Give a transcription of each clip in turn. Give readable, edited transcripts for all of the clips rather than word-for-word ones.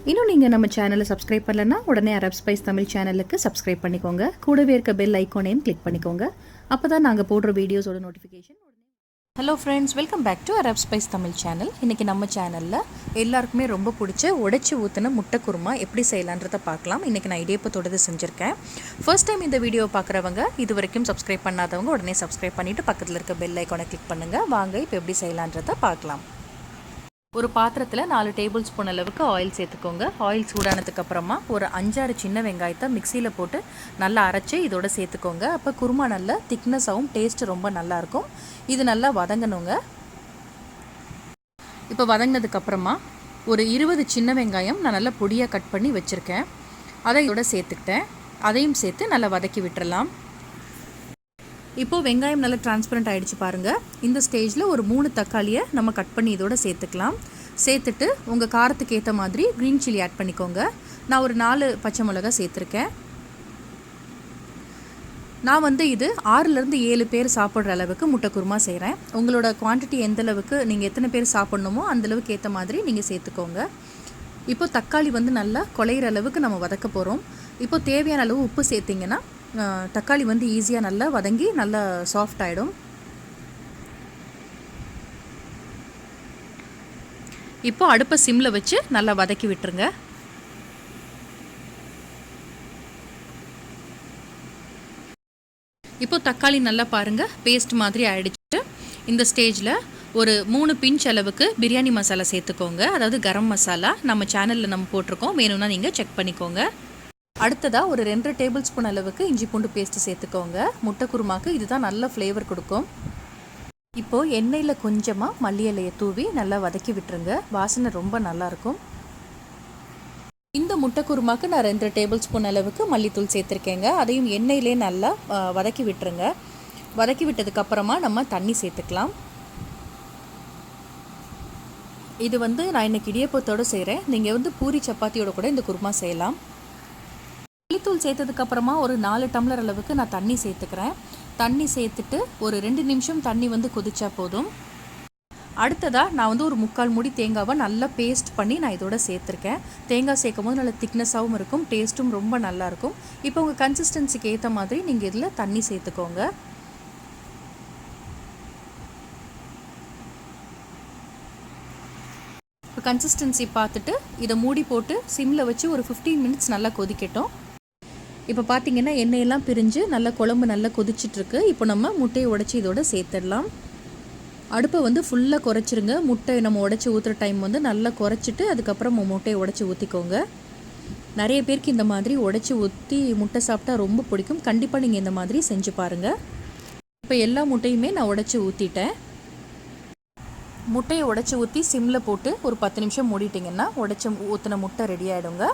இன்னும் நீங்கள் நம்ம சேனலை சப்ஸ்கிரைப் பண்ணலன்னா உடனே அரப் ஸ்பைஸ் தமிழ் சேனலுக்கு சப்ஸ்கிரைப் பண்ணிக்கோங்க. கூடவே இருக்க பெல் ஐக்கானையும் கிளிக் பண்ணிக்கோங்க. அப்போ தான் நாங்கள் போடுற வீடியோஸோட notification. Hello friends, welcome back to Arab Spice Tamil channel. இன்றைக்கி நம்ம சேனலில் எல்லாருக்குமே ரொம்ப பிடிச்ச உடைச்சி ஊற்றின முட்டை குருமா எப்படி செய்யலான்றதை பார்க்கலாம். இன்றைக்கி நான் இடியப்பத்தோடது செஞ்சுருக்கேன். ஃபர்ஸ்ட் டைம் இந்த வீடியோ பார்க்குறவங்க, இது வரைக்கும் சப்ஸ்கிரைப் பண்ணாதவங்க உடனே சப்ஸ்கிரைப் பண்ணிவிட்டு பக்கத்தில் இருக்க பெல் ஐக்கானை கிளிக் பண்ணுங்கள். வாங்க இப்போ எப்படி செய்யலான்றதை பார்க்கலாம். ஒரு பாத்திரத்தில் 4 டேபிள் ஸ்பூன் அளவுக்கு ஆயில் சேர்த்துக்கோங்க. ஆயில் சூடானதுக்கு அப்புறமா ஒரு 5-6 சின்ன வெங்காயத்தை மிக்சியில் போட்டு நல்லா அரைச்சி இதோட சேர்த்துக்கோங்க. அப்போ குருமா நல்ல திக்னஸாகவும் டேஸ்ட்டு ரொம்ப நல்லாயிருக்கும். இது நல்லா வதங்கணுங்க. இப்போ வதங்கினதுக்கப்புறமா ஒரு 20 சின்ன வெங்காயம் நான் நல்லா பொடியாக கட் பண்ணி வச்சுருக்கேன். அதை இதோட சேர்த்துக்கிட்டேன். அதையும் சேர்த்து நல்லா வதக்கி விட்டுறலாம். இப்போது வெங்காயம் நல்லா டிரான்ஸ்பரண்ட் ஆகிடுச்சு பாருங்கள். இந்த ஸ்டேஜில் ஒரு 3 தக்காளியை நம்ம கட் பண்ணி இதோட சேர்த்துக்கலாம். சேர்த்துட்டு உங்கள் காரத்துக்கு ஏற்ற மாதிரி க்ரீன் சில்லி ஆட் பண்ணிக்கோங்க. நான் ஒரு 4 பச்சை மிளகா சேர்த்துருக்கேன். நான் இது 6-7 பேர் சாப்பிட்ற அளவுக்கு முட்டை குருமா செய்கிறேன். உங்களோட குவான்டிட்டி எந்த அளவுக்கு நீங்கள் எத்தனை பேர் சாப்பிட்ணுமோ அந்தளவுக்கு ஏற்ற மாதிரி நீங்கள் சேர்த்துக்கோங்க. இப்போ தக்காளி நல்லா குழையிற அளவுக்கு நம்ம வதக்க போகிறோம். இப்போ தேவையான அளவு உப்பு சேர்த்திங்கன்னா தக்காளி ஈஸியாக நல்லா வதங்கி நல்லா சாஃப்ட் ஆகிடும். இப்போ அடுப்பை சிம்மில் வச்சு நல்லா வதக்கி விட்டுருங்க. இப்போ தக்காளி நல்லா பாருங்கள் பேஸ்ட் மாதிரி ஆகிடுச்சு. இந்த ஸ்டேஜில் ஒரு 3 பிஞ்ச் அளவுக்கு பிரியாணி மசாலா சேர்த்துக்கோங்க. அதாவது கரம் மசாலா நம்ம சேனலில் நம்ம போட்டிருக்கோம். வேணும்னா நீங்கள் செக் பண்ணிக்கோங்க. அடுத்ததாக ஒரு 2 டேபிள் ஸ்பூன் அளவுக்கு இஞ்சி பூண்டு பேஸ்ட்டு சேர்த்துக்கோங்க. முட்டை குருமாக்கு இதுதான் நல்ல ஃப்ளேவர் கொடுக்கும். இப்போது எண்ணெயில் கொஞ்சமாக மல்லி இலையை தூவி நல்லா வதக்கி விட்டுருங்க. வாசனை ரொம்ப நல்லாயிருக்கும். இந்த முட்டை குருமாக்கு நான் 2 டேபிள் ஸ்பூன் அளவுக்கு மல்லித்தூள் சேர்த்துருக்கேங்க. அதையும் எண்ணெயிலே நல்லா வதக்கி விட்டுருங்க. வதக்கி விட்டதுக்கப்புறமா நம்ம தண்ணி சேர்த்துக்கலாம். இது நான் இன்றைக்கி இடியப்பத்தோடு செய்கிறேன். நீங்கள் பூரி சப்பாத்தியோட கூட இந்த குருமா செய்யலாம். மல்லித்தூள் சேர்த்ததுக்கப்புறமா ஒரு 4 டம்ளர் அளவுக்கு நான் தண்ணி சேர்த்துக்கிறேன். தண்ணி சேர்த்துட்டு ஒரு 2 நிமிஷம் தண்ணி கொதிச்சா போதும். அடுத்ததாக நான் ஒரு 3/4 மூடி தேங்காவை நல்லா பேஸ்ட் பண்ணி நான் இதோட சேர்த்துருக்கேன். தேங்காய் சேர்க்கும் போது நல்ல திக்னஸாகவும் இருக்கும், டேஸ்ட்டும் ரொம்ப நல்லாயிருக்கும். இப்போ உங்கள் கன்சிஸ்டன்சிக்கு ஏற்ற மாதிரி நீங்கள் இதில் தண்ணி சேர்த்துக்கோங்க. இப்போ கன்சிஸ்டன்சி பார்த்துட்டு இதை மூடி போட்டு சிம்மில் வச்சு ஒரு 15 மினிட்ஸ் நல்லா கொதிக்கட்டும். இப்போ பார்த்தீங்கன்னா எண்ணெயெல்லாம் பிரிஞ்சு நல்லா குழம்பு நல்லா கொதிச்சிட்ருக்கு. இப்போ நம்ம முட்டையை உடச்சி இதோட சேர்த்துடலாம். அடுப்பை ஃபுல்லாக குறைச்சிருங்க. முட்டை நம்ம உடச்சி ஊற்றுற டைம் நல்லா குறைச்சிட்டு அதுக்கப்புறம் முட்டையை உடச்சி ஊற்றிக்கோங்க. நிறைய பேருக்கு இந்த மாதிரி உடச்சி ஊற்றி முட்டை சாப்பிட்டா ரொம்ப பிடிக்கும். கண்டிப்பாக நீங்கள் இந்த மாதிரி செஞ்சு பாருங்கள். இப்போ எல்லா முட்டையுமே நான் உடச்சி ஊற்றிட்டேன். முட்டையை உடச்சி ஊற்றி சிம்மில் போட்டு ஒரு 10 நிமிஷம் மூடிட்டிங்கன்னா உடச்சி ஊற்றின முட்டை ரெடி ஆகிடுங்க,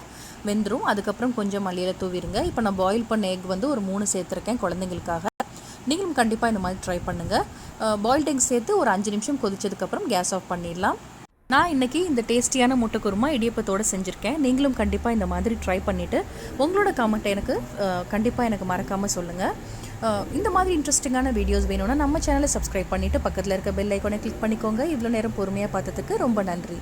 வெந்துடும். அதுக்கப்புறம் கொஞ்சம் மல்லியில் தூவிடுங்க. இப்போ நான் பாயில் பண்ண எக் ஒரு 3 சேர்த்துருக்கேன் குழந்தைங்களுக்காக. நீங்களும் கண்டிப்பாக இந்த மாதிரி ட்ரை பண்ணுங்கள். பாயில்ட் எக் சேர்த்து ஒரு 5 நிமிஷம் கொதிச்சதுக்கப்புறம் கேஸ் ஆஃப் பண்ணிடலாம். நான் இன்றைக்கி இந்த டேஸ்டியான முட்டை குருமா இடியப்பத்தோடு செஞ்சுருக்கேன். நீங்களும் கண்டிப்பாக இந்த மாதிரி ட்ரை பண்ணிவிட்டு உங்களோட கமெண்ட்டை கண்டிப்பாக எனக்கு மறக்காமல் சொல்லுங்கள். இந்த மாதிரி இன்ட்ரெஸ்டிங்கான வீடியோஸ் வேணும்னா நம்ம சேனலை சப்ஸ்கிரைப் பண்ணிவிட்டு பக்கத்தில் இருக்க பெல் ஐக்கானை கிளிக் பண்ணிக்கோங்க. இவ்வளோ நேரம் பொறுமையாக பார்த்ததுக்கு ரொம்ப நன்றி.